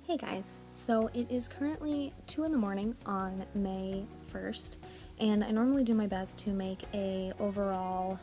Hey guys, so it is currently 2 in the morning on May 1st, and I normally do my best to make a overall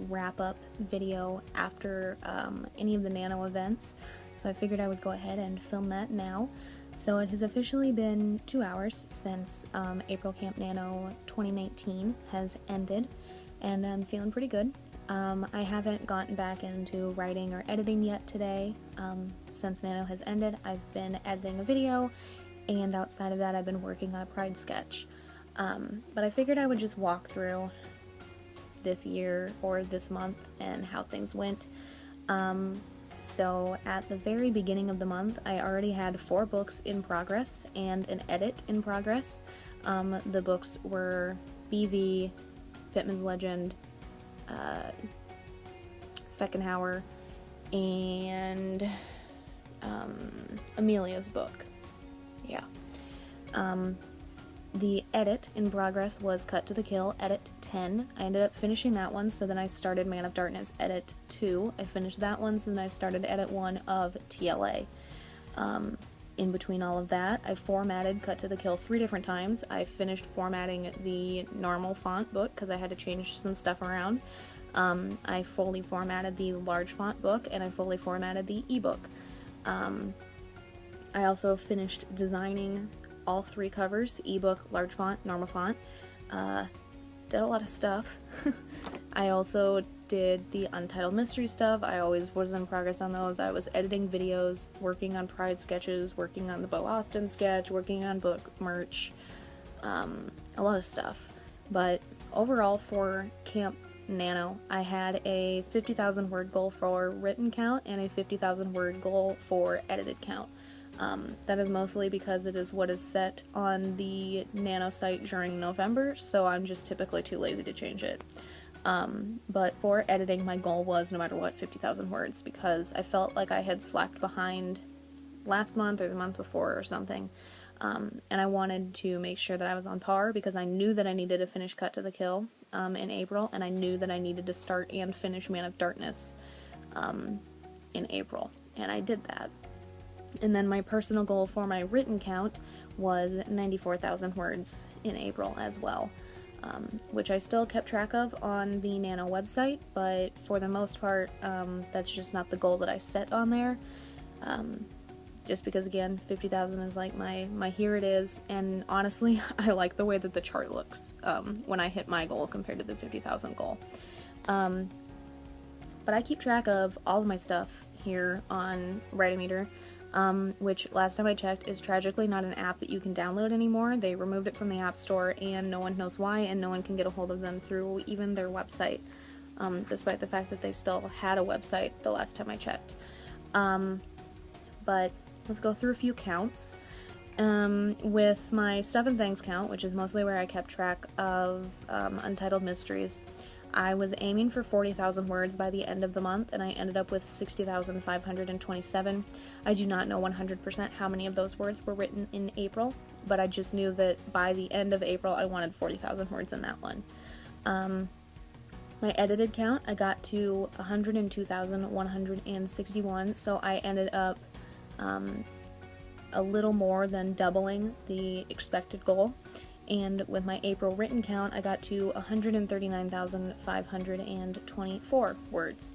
wrap-up video after any of the Nano events, so I figured I would go ahead and film that now. So it has officially been 2 hours since April CampNaNo 2019 has ended, and I'm feeling pretty good. I haven't gotten back into writing or editing yet today. Since Nano has ended, I've been editing a video, and outside of that I've been working on a Pride sketch. But I figured I would just walk through this year or this month and how things went. So at the very beginning of the month, I already had 4 books in progress and an edit in progress. The books were BV, Fitman's Legend, Feckenhauer, and Amelia's book. Yeah. The edit in progress was Cut to the Kill, Edit 10. I ended up finishing that one, so then I started Man of Darkness, Edit 2. I finished that one, so then I started Edit 1 of TLA. In between all of that, I formatted Cut to the Kill 3 different times. I finished formatting the normal font book because I had to change some stuff around. I fully formatted the large font book, and I fully formatted the ebook. I also finished designing all 3 covers, ebook, large font, normal font. Did a lot of stuff. I also did the Untitled Mystery stuff. I always was in progress on those. I was editing videos, working on Pride sketches, working on the Bo Austin sketch, working on book merch, a lot of stuff. But overall for CampNaNo, I had a 50,000 word goal for written count and a 50,000 word goal for edited count. That is mostly because it is what is set on the Nano site during November, so I'm just typically too lazy to change it. But for editing, my goal was, no matter what, 50,000 words, because I felt like I had slacked behind last month or the month before or something, and I wanted to make sure that I was on par, because I knew that I needed to finish Cut to the Kill in April, and I knew that I needed to start and finish Man of Darkness in April, and I did that. And then my personal goal for my written count was 94,000 words in April as well, which I still kept track of on the Nano website, but for the most part, that's just not the goal that I set on there, just because, again, 50,000 is like my here it is, and honestly, I like the way that the chart looks when I hit my goal compared to the 50,000 goal. But I keep track of all of my stuff here on Write-O-Meter, which last time I checked is tragically not an app that you can download anymore. They removed it from the App Store, and no one knows why, and no one can get a hold of them through even their website, despite the fact that they still had a website the last time I checked. But let's go through a few counts. With my Stuff and Things count, which is mostly where I kept track of Untitled Mysteries, I was aiming for 40,000 words by the end of the month, and I ended up with 60,527. I do not know 100% how many of those words were written in April, but I just knew that by the end of April I wanted 40,000 words in that one. My edited count, I got to 102,161, so I ended up a little more than doubling the expected goal. And with my April written count, I got to 139,524 words.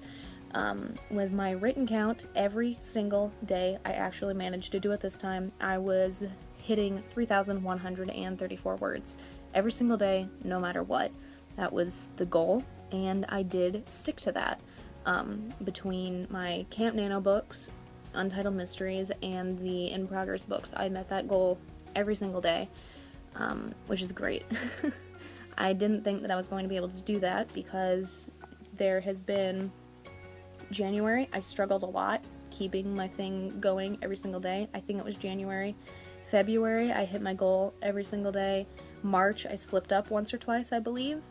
With my written count, every single day, I actually managed to do it this time, I was hitting 3,134 words. Every single day, no matter what. That was the goal, and I did stick to that. Between my CampNaNo books, Untitled Mysteries, and the In Progress books, I met that goal every single day. Which is great. I didn't think that I was going to be able to do that because there has been January, I struggled a lot keeping my thing going every single day. I think it was January. February, I hit my goal every single day. March, I slipped up once or twice, I believe.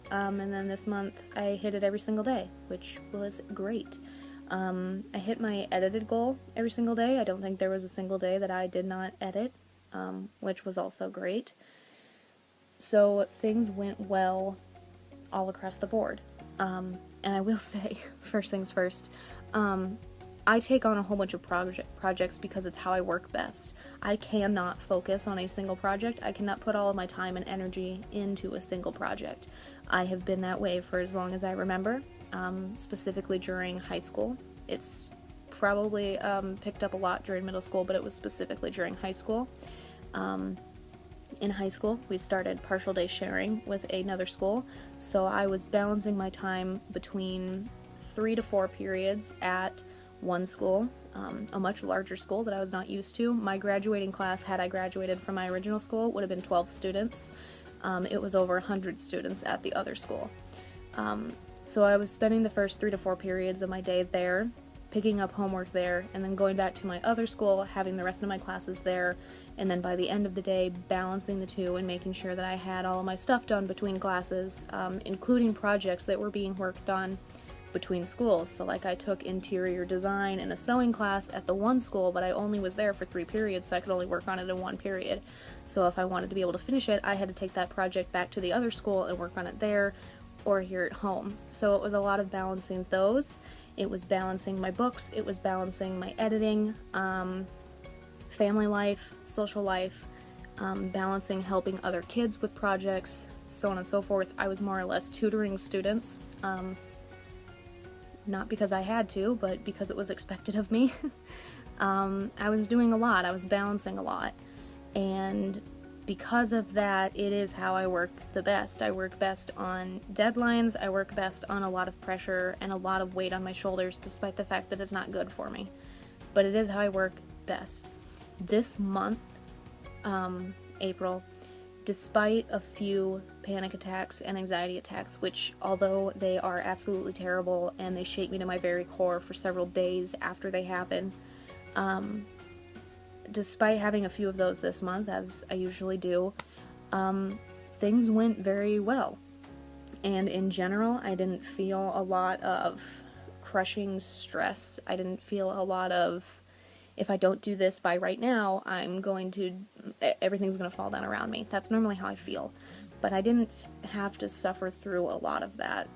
And then this month, I hit it every single day, which was great. I hit my edited goal every single day. I don't think there was a single day that I did not edit. Which was also great. So things went well all across the board. And I will say, first things first, I take on a whole bunch of projects because it's how I work best. I cannot focus on a single project. I cannot put all of my time and energy into a single project. I have been that way for as long as I remember, specifically during high school. It's probably picked up a lot during middle school, but it was specifically during high school. In high school, we started partial day sharing with another school, so I was balancing my time between 3 to 4 periods at one school, a much larger school that I was not used to. My graduating class, had I graduated from my original school, would have been 12 students. It was over 100 students at the other school. So I was spending the first 3 to 4 periods of my day there, picking up homework there, and then going back to my other school, having the rest of my classes there, and then by the end of the day, balancing the two and making sure that I had all of my stuff done between classes, including projects that were being worked on between schools. So like I took interior design in a sewing class at the one school, but I only was there for 3 periods, so I could only work on it in 1 period. So if I wanted to be able to finish it, I had to take that project back to the other school and work on it there or here at home. So it was a lot of balancing those. It was balancing my books, it was balancing my editing, family life, social life, balancing helping other kids with projects, so on and so forth. I was more or less tutoring students, not because I had to, but because it was expected of me. I was doing a lot, I was balancing a lot, and because of that, it is how I work the best. I work best on deadlines, I work best on a lot of pressure and a lot of weight on my shoulders, despite the fact that it's not good for me. But it is how I work best. This month, April, despite a few panic attacks and anxiety attacks, which, although they are absolutely terrible and they shake me to my very core for several days after they happen, despite having a few of those this month, as I usually do, things went very well. And in general, I didn't feel a lot of crushing stress. I didn't feel a lot of, if I don't do this by right now, everything's going to fall down around me. That's normally how I feel. But I didn't have to suffer through a lot of that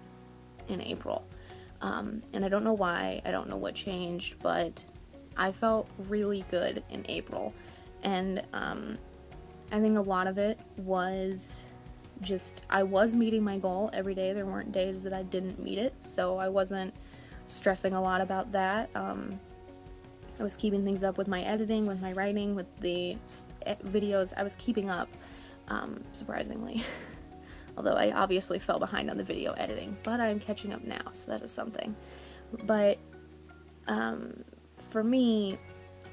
in April. And I don't know why, I don't know what changed, but I felt really good in April. And I think a lot of it was just, I was meeting my goal every day. There weren't days that I didn't meet it, so I wasn't stressing a lot about that. I was keeping things up with my editing, with my writing, with the videos. I was keeping up, surprisingly. Although I obviously fell behind on the video editing, but I'm catching up now, so that is something. But for me,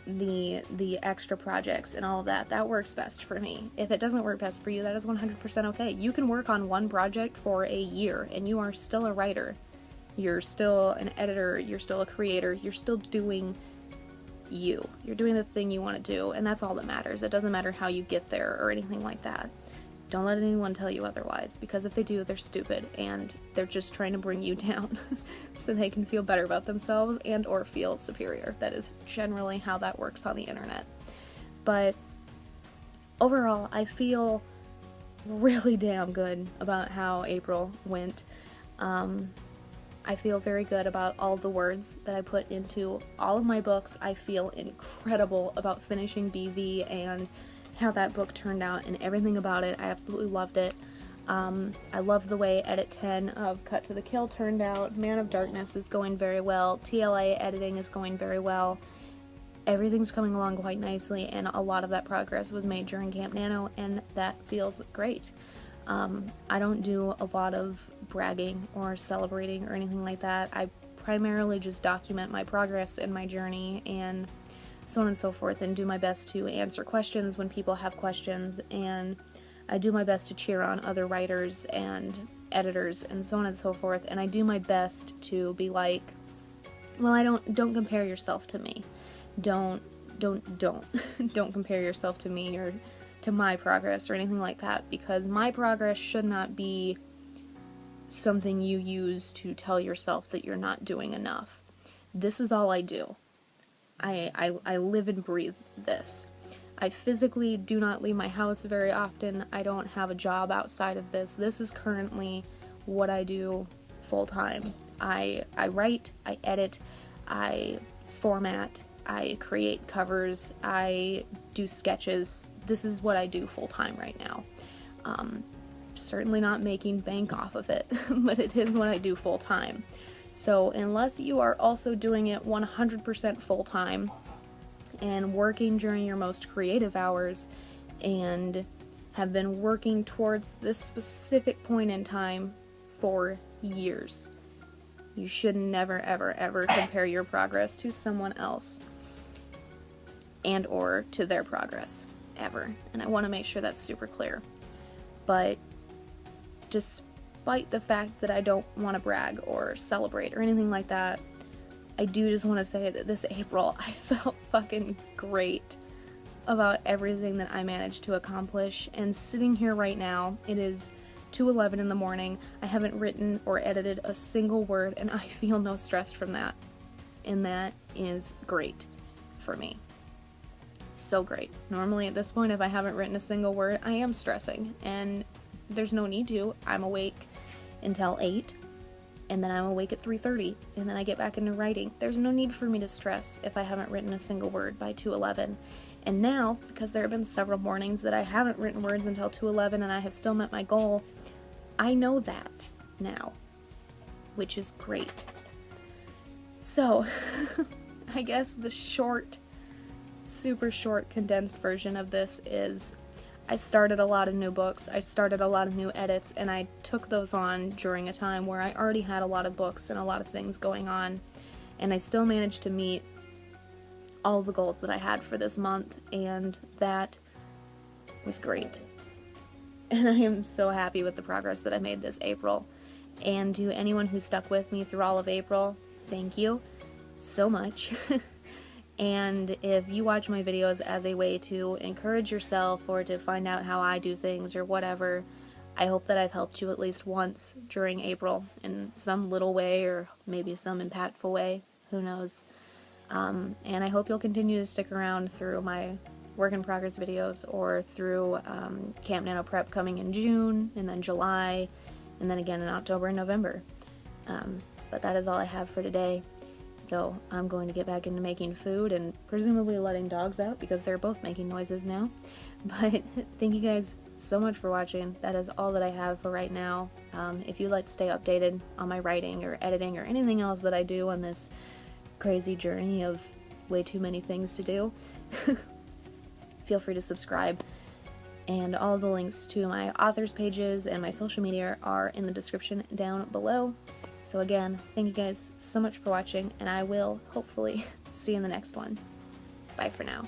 the extra projects and all of that works best for me. If it doesn't work best for you, that is 100% okay. You can work on one project for a year, and you are still a writer. You're still an editor, you're still a creator, you're still doing you. You're doing the thing you want to do, and that's all that matters. It doesn't matter how you get there or anything like that. Don't let anyone tell you otherwise, because if they do, they're stupid, and they're just trying to bring you down so they can feel better about themselves and or feel superior. That is generally how that works on the internet. But overall, I feel really damn good about how April went. I feel very good about all the words that I put into all of my books. I feel incredible about finishing BV and how that book turned out and everything about it. I absolutely loved it. I loved the way Edit 10 of Cut to the Kill turned out. Man of Darkness is going very well. TLA editing is going very well. Everything's coming along quite nicely, and a lot of that progress was made during CampNaNo, and that feels great. I don't do a lot of bragging or celebrating or anything like that. I primarily just document my progress and my journey and so on and so forth, and do my best to answer questions when people have questions, and I do my best to cheer on other writers and editors and so on and so forth, and I do my best to be like, well, don't compare yourself to me. Don't compare yourself to me or to my progress or anything like that, because my progress should not be something you use to tell yourself that you're not doing enough. This is all I do. I live and breathe this. I physically do not leave my house very often. I don't have a job outside of this. This is currently what I do full time. I write, I edit, I format, I create covers, I do sketches. This is what I do full-time right now. Certainly not making bank off of it, but it is what I do full-time. So unless you are also doing it 100% full-time and working during your most creative hours and have been working towards this specific point in time for years, you should never, ever, ever compare your progress to someone else and or to their progress, ever. And I want to make sure that's super clear. But despite the fact that I don't want to brag or celebrate or anything like that, I do just want to say that this April I felt fucking great about everything that I managed to accomplish. And sitting here right now, it is 2:11 in the morning. I haven't written or edited a single word, and I feel no stress from that. And that is great for me. So great. Normally at this point, if I haven't written a single word, I am stressing, and there's no need to. I'm awake until 8, and then I'm awake at 3:30, and then I get back into writing. There's no need for me to stress if I haven't written a single word by 2:11. And now, because there have been several mornings that I haven't written words until 2:11 and I have still met my goal, I know that now, which is great. So, I guess the short, super short, condensed version of this is I started a lot of new books, I started a lot of new edits, and I took those on during a time where I already had a lot of books and a lot of things going on, and I still managed to meet all the goals that I had for this month, and that was great. And I am so happy with the progress that I made this April. And to anyone who stuck with me through all of April, thank you so much. And if you watch my videos as a way to encourage yourself or to find out how I do things or whatever, I hope that I've helped you at least once during April in some little way or maybe some impactful way, who knows. And I hope you'll continue to stick around through my work in progress videos or through CampNaNo prep coming in June and then July and then again in October and November. But that is all I have for today. So I'm going to get back into making food and presumably letting dogs out because they're both making noises now. But thank you guys so much for watching. That is all that I have for right now. If you'd like to stay updated on my writing or editing or anything else that I do on this crazy journey of way too many things to do, feel free to subscribe. And all of the links to my authors pages and my social media are in the description down below. So again, thank you guys so much for watching, and I will hopefully see you in the next one. Bye for now.